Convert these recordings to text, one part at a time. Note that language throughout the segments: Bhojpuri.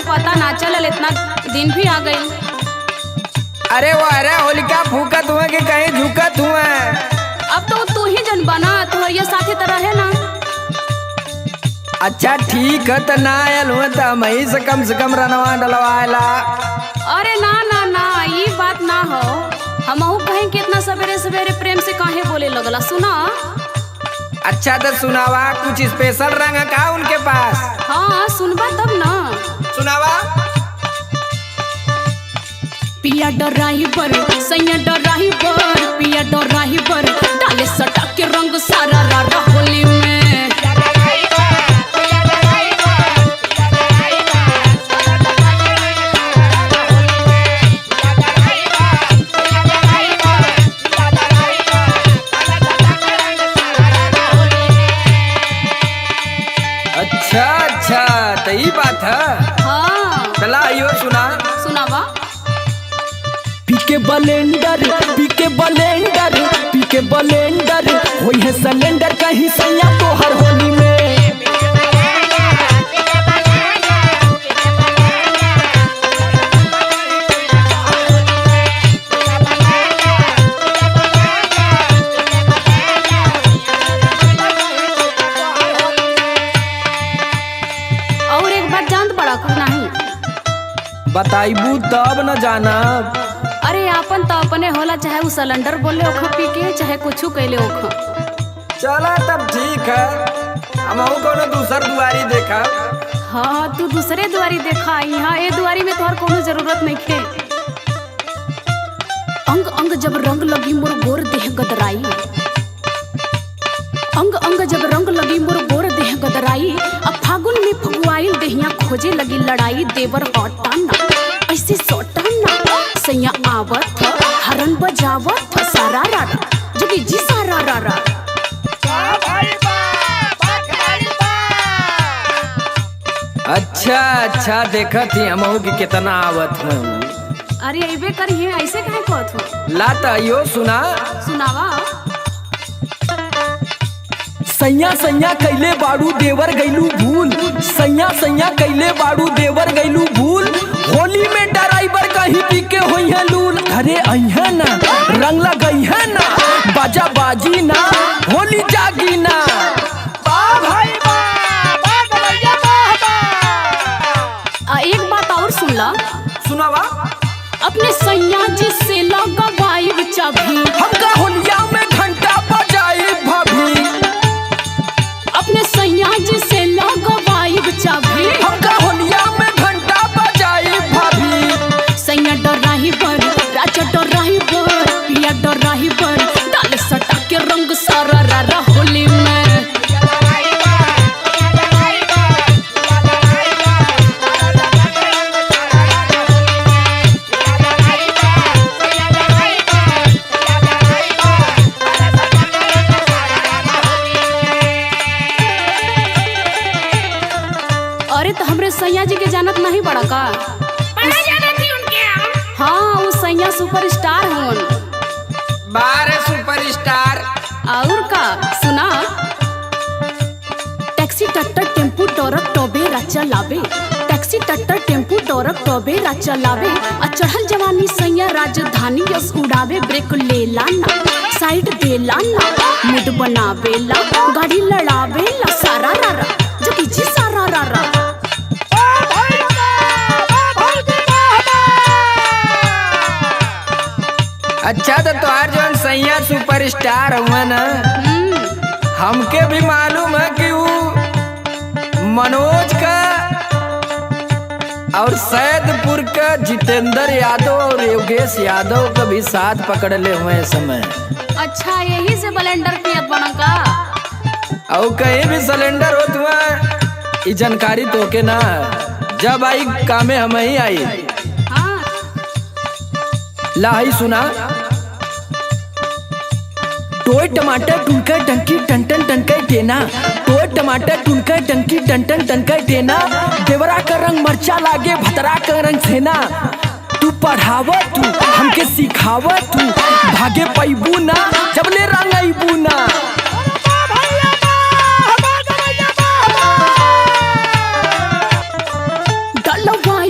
पता ना चलल, इतना दिन भी आ गई। अरे वो अरे होलिका फूकत हुआ कि कहीं झुकत हुआ। अब तो तू ही जन बना, तुम्हारे साथी तरह है ना। अच्छा ठीक है, तो ना आयल हुआ तो हम ही से कम रनवा डलवाएला। अरे ना ना ना, ये बात ना हो। हम कहें कि इतना सवेरे सवेरे प्रेम से काहे बोले लगला, सुना। अच्छा तो सुनावा, कुछ स्पेशल रंग है का उनके पास? हाँ सुनबा तब ना। सुनावा। पिया डराही पर सैया डराही पर, पिया डराही पर डाले सटा के रंग सारा रारा होली में। अच्छा तो ये बात है। हाँ चला आइयो सुना। सुनावा। पीके बलेंडर होई है सिलेंडर कहीं सैया तोहर होली में। और एक बात जानत बड़ा कुछ नहीं। बताइबू तब न जाना। अरे आपन तो अपने होला, चाहे वो सिलेंडर बोले ओखा पी के, चाहे कुछ कैले ओखा। चला तब ठीक है, हम कोनो दूसर दुआरी देखा। हाँ तू दूसरे दुआरी देखा, यहाँ ए दुआरी में तोहर कोनो जरूरत नहीं थे। अंग अंग जब रंग लगी मोर गोर देह गदराई, अंग अंग जब रंग लगी मोर गोर देह गदराई। अब फागुन में फगुआइल देहिया खोजे लगी लड़ाई। देवर हटाना ऐसे सौटाना, सैया आवत हरन बजावत सारा रारा जोगी जी सारा रारा। अच्छा देखत ही हमहू की कितना आवत हूँ। अरे अबे करिए, ऐसे काहे कहत हो। ला तो आइयो सुना। सुनावा। सैया कैले बाड़ू देवर गैलू भूल, सैया कैले बाड़ू देवर गैलू भूल। होली में ड्राइवर कहीं पी के होई है लूल। अरे अइहा ना रंग लगई है ना, बाजा बाजी ना होली जागी ना। एक बात और सुन ला। सुनावा। अपने सैया जी से लगवाई चाभी, हमका होलिया में घंटा बजाई भाभी। अपने सैया जी से लगवाई चाभी, हमका होलिया में घंटा बजाई भाभी। सैया डराही पर राजा डराही पर, पिया डराही पर डाले सटा के रंग सारा रारा होली में। अरे तो हमरे सैया जी के जानत नहीं बड़ा का? बड़ा जानत थी उनके। हाँ वो सैया सुपरस्टार हवन। बारह सुपरस्टार। और का सुना। टैक्सी ट्रैक्टर टेम्पू टोरक टोबेरा चलावे, टैक्सी ट्रैक्टर टेम्पू टोरक टोबेरा चलावे। आ चढ़ल जवानी सैया राजधानी यस उड़ावे। ब्रेक ले लाना साइड दे लाना, मूड बनावेला गाड़ी लड़ावेला सारा रारा जोगी जी सारा रारा। अच्छा तो तुहार जो सैया सुपरस्टार हुआ ना, हमके भी मालूम है कि वो मनोज का और सैदपुर का जितेंद्र यादव और योगेश यादव का भी साथ पकड़ले हुए समय। अच्छा यही से ब्लेंडर पियत बना का। और कहीं भी सिलेंडर हो तुम्हें ये जानकारी तो के ना, जब आई कामे हम ही आई। हाँ ला ही सुना। टोय टमाटर टुनकर टंकी टन टन टेना, टोय टमाटर टुनकर टंकी टन टन टेना। देवरा का रंग मरचा लागे भतरा का रंग सेना। तू पढ़ावत तू हमके सिखावत तू, भागे पैबू ना जबले रंग आईबू ना। डलवाई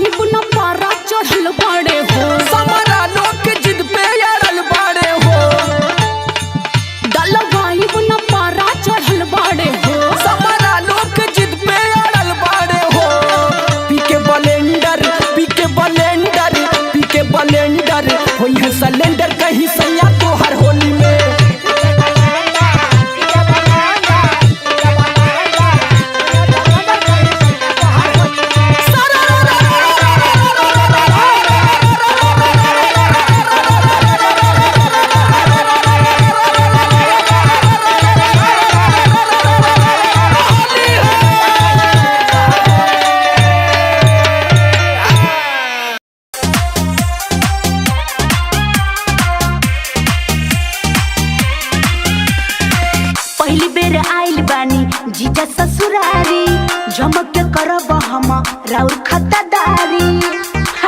राउर खतदारी।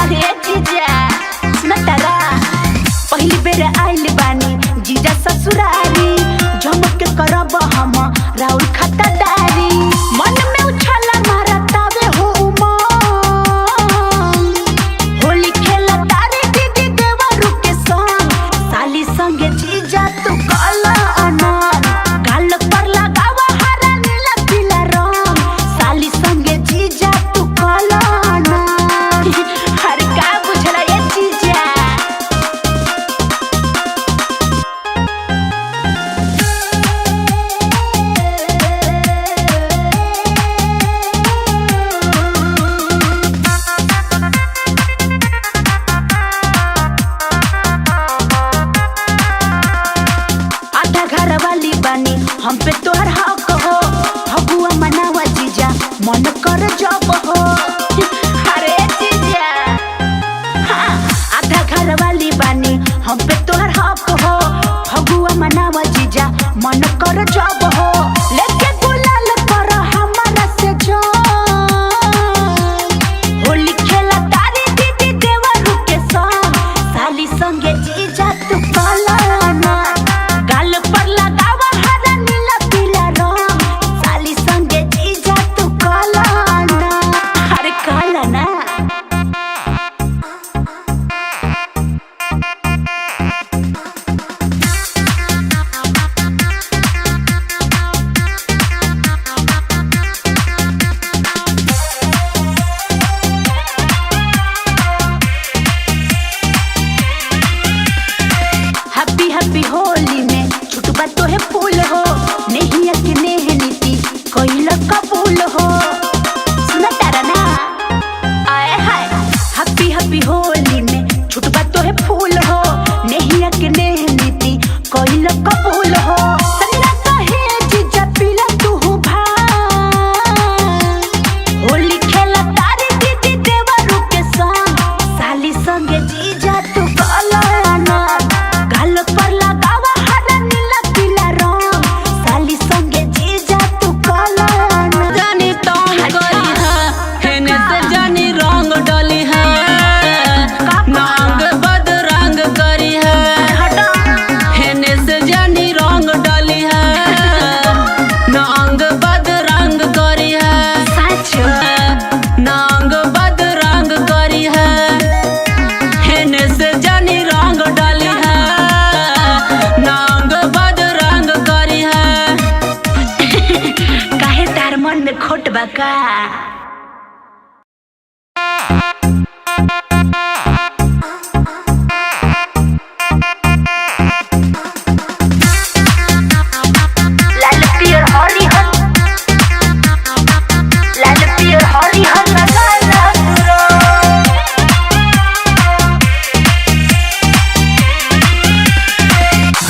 अरे जीजा सुन तारा पहली बेर आइल बानी जीजा ससुरारी, झमक करब हम राउर खतदारी। मन में उछाला मारा तावे हो उमंग, होली खेला तारे दीदी देवरू के संग। साली संगे जीजा तू काला अनार, गाल पर लगावा हरा नीला पीला रंग। साली संगे जीजा तू काला अनार। हर का बुझला ये जीजा। आधा घर वाली बानी हम पे तोहर हक हो, फगुआ मनावा जीजा मन कर जब हो। अरे जीजा हाँ, आधा घर वाली बानी हम पे तोहर हक हो, फगुआ मनावा जीजा मन कर जब हो। लेके गुलाल कर हमारा से जान, होली खेला तारी दीदी देवरू के संग। साली संगे जीजा तू काला अनार, गाल पर लगावा हरा नीला पीला रंग। साली संगे जीजा तू काला अनार। अरे काला ना। हैप्पी हैप्पी होली में छुटबा तोहे फूल हो, नहीं के नेह नीति कोइल कबूल हो। सुना तारा ना आए हाय। हैप्पी हैप्पी होली में छुटबा तोहे फूल हो, नहीं के नेह नीति कोइल कबूल हो। सन्ना कहे जीजा पीला तू भाई, होली खेला तारी दीदी देवरू के संग। साली संगे जीजा तू काला अनार, गाल पर लगावा हरा नीला पीला रंग। साली संगे जीजा तू काला अनार। जानी तंग करी है, हेने से जानी रंग डली है, नांग बद रंग करी है। हेने से जानी रंग डली है, नांग बद रंग करी है। सच नांग बद रंग करी है, हेने से जानी रंग डली है, नांग बद रंग करी है। काहे तार मन में खोट बा का? लाल पियर हरिहर, लाल पियर हरिहर लगाला तुरो।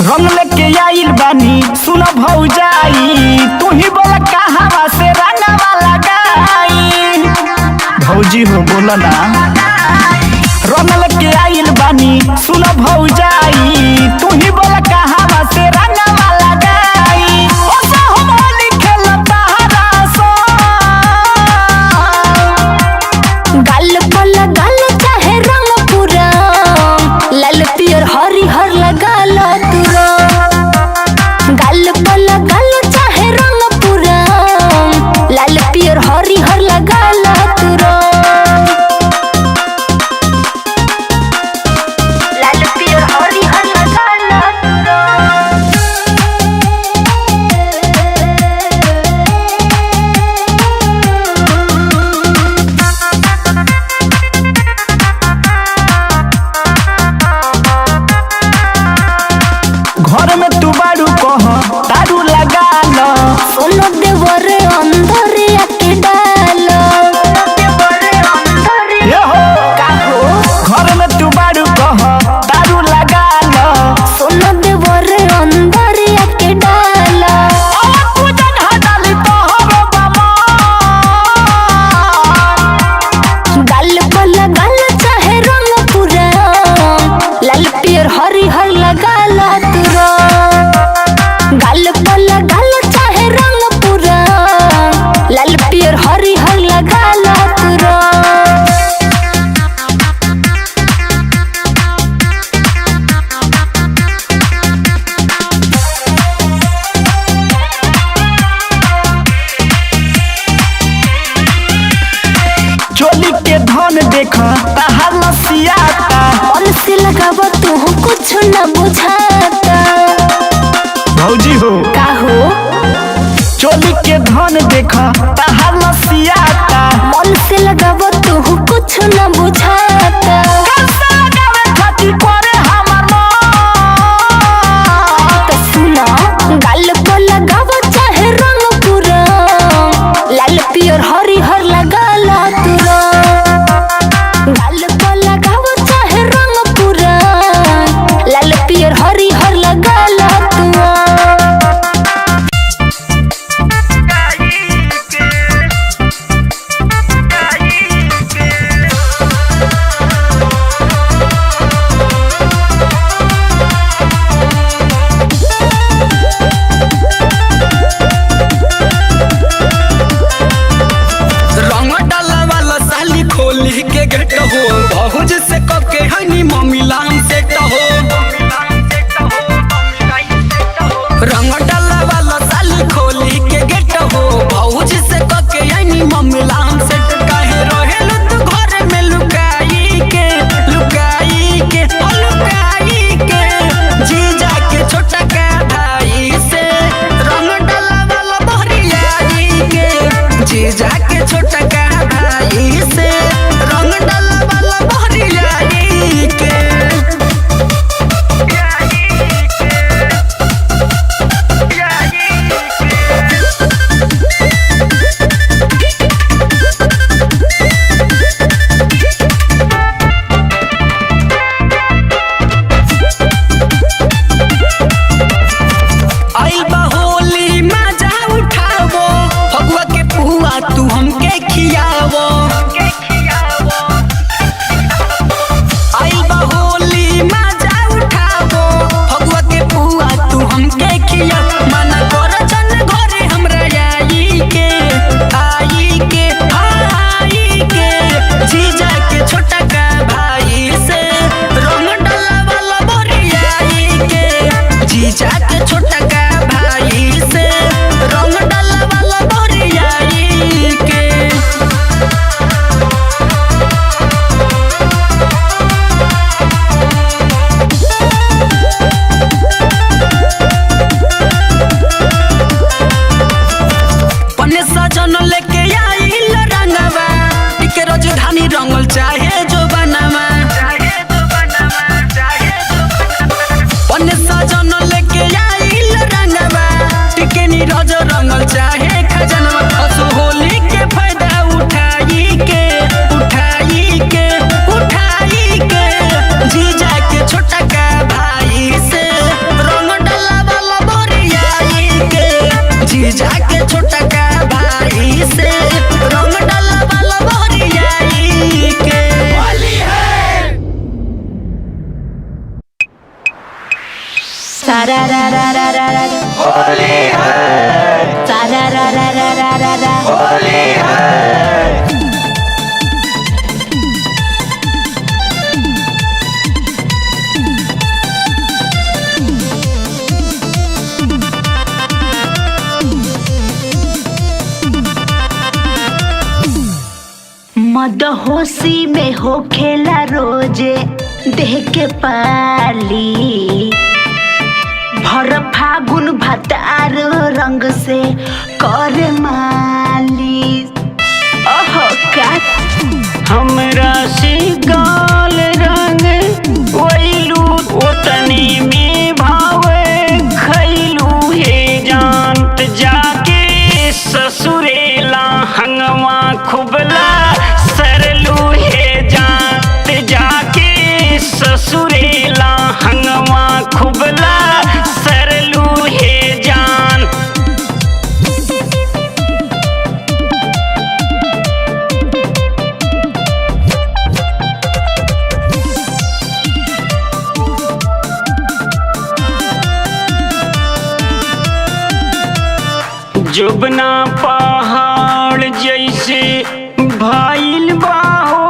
रंग लेके आइल बानी सुन भौजाई, तू ही बोला कहवा से रंगवा लगाई। भौजी हो बोला ना। रंग लेके आइल बानी सुन भौजाई, तू ही बोला कहवा से रंगवा लगाई। ओसा हम होली खेलता रसो, गाल पर लगाल चाहे रंग पूरा, लाल पियर हरिहर लगाला तुरो। गाल पर लगाल चाहे रंग पूरा, लाल पियर हरिहर लगाला तुरो। लाल पियर हरिहर लगाला देखा तहार लसियाता। मन से लगाव तू कुछ न बुझाता। भौजी हो का हो चोली के धन देखा तहार लसियाता। मन से लगाव तू कुछ न बुझाता। कैसा लगावे खातिर करे हमर तो सुना गाल पर लगाव चाहे रंग पूरा लाल पियर हरिहर लगाला तुरा। गाल पर लगाव चाहे रंग पूरा लाल पियर हरिहर लगाला तुरा। रंग डाला वाला साली खोली के गेट हो बहुज से कके हनी मम्मी लाम सेट हो। रंग डाला वाला साली खोली के गेट हो बहुज से कके हनी मम्मी लाम सेट। काहे रहेल तू घर में लुकाई के लुकाई के ओ लुकाई के जीजा के छोटा का भाई से रंग डाला वाला बहरियाई के जीजा के छोटा का भाई से रंग डाला वाला बहरियाई के। आई बा होली मजा उठावो फगुआ के पुआ तू हमके खियावो। आई बा होली मजा उठावो फगुआ के पुआ तू हमके खियावो। मना कर जन घरे हमरा आई के आई के आई के जीजा के छोटा का भाई से रंग डाला वाला बरियाई के जीजा के छोटा का भाई से रंग डाला वाला बरियाई के। पन्ने सजन लेके आइल रंगवा इके राजधानी रंगल चाहे जो बनावा। पन्ने सजन लेके आइल रंगवा टिके नीरज रंगल चाहे खजनवा। हंसो होली के फायदा उठाई के उठाई के उठाई के जीजा के छोटा का भाई से रंग डाला वाला बरियाई के जीजा के छोटा का भाई से रंग डाला वाला बरियाई के। सारा रा रा रा रा रा होली है। सारा रा रा रा रा रा रा होली है। मदहोशी में हो खेला रोजे देह के पाली भर फागुन भतार रंग से कर माली। ओहो का हमरा से गाल रंग वैलू ओतने में भावे खैलू हे जानत जाके ससुरेला हंगवा खुबला सरलू हे जानत जाके ससुरेला हंगवा खुबला सरलू हे जान। जुबना पहाड़ जैसे भाईल बाहो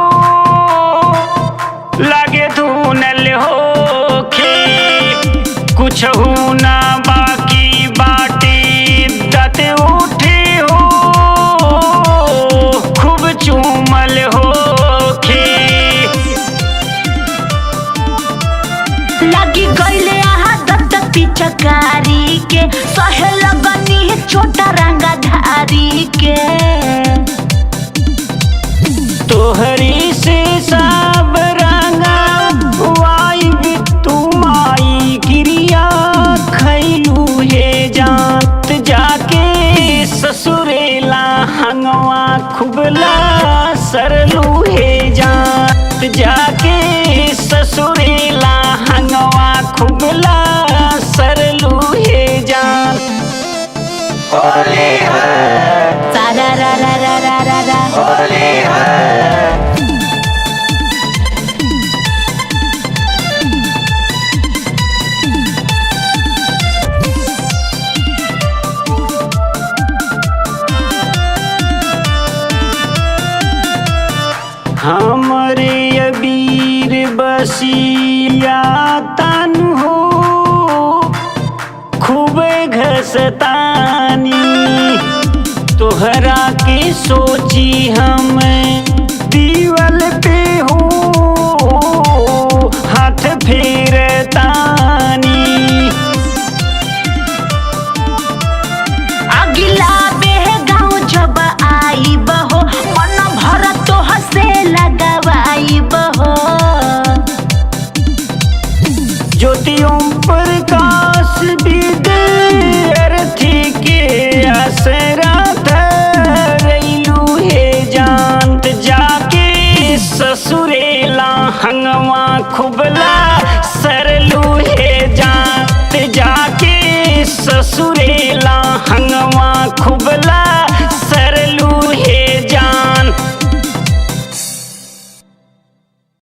लागे धुनल होखे कुछ ना बाकी बाटे दत उठे हो खूब चूमल होखे। के सहे लगनी छोटा रंगा धारी के तोहरी से सब रंगा वाई तू माई क्रिया खैलू हे जात जाके ससुरेला हंगवा खुबला सरलू हे जात जाके ससुरेला हंगवा खुबला सरलू हे जात सारा रा रा रा रा रा रा हमरे अबीर बसिया तन हो खूब घसतानी तोहरा के सोची हम दीवल पे हो हाथ फेरतानी अगिला बेह गाँव जब आई बहो मन भर तो हसे लगवाई बहो ज्योतियों प्रकाश विद्यार्थी के असरा धरैलू हे जानत जाके ससुरेला हंगवा खुबला सरलू हे जानत जाके ससुरेला हंगवा खुबला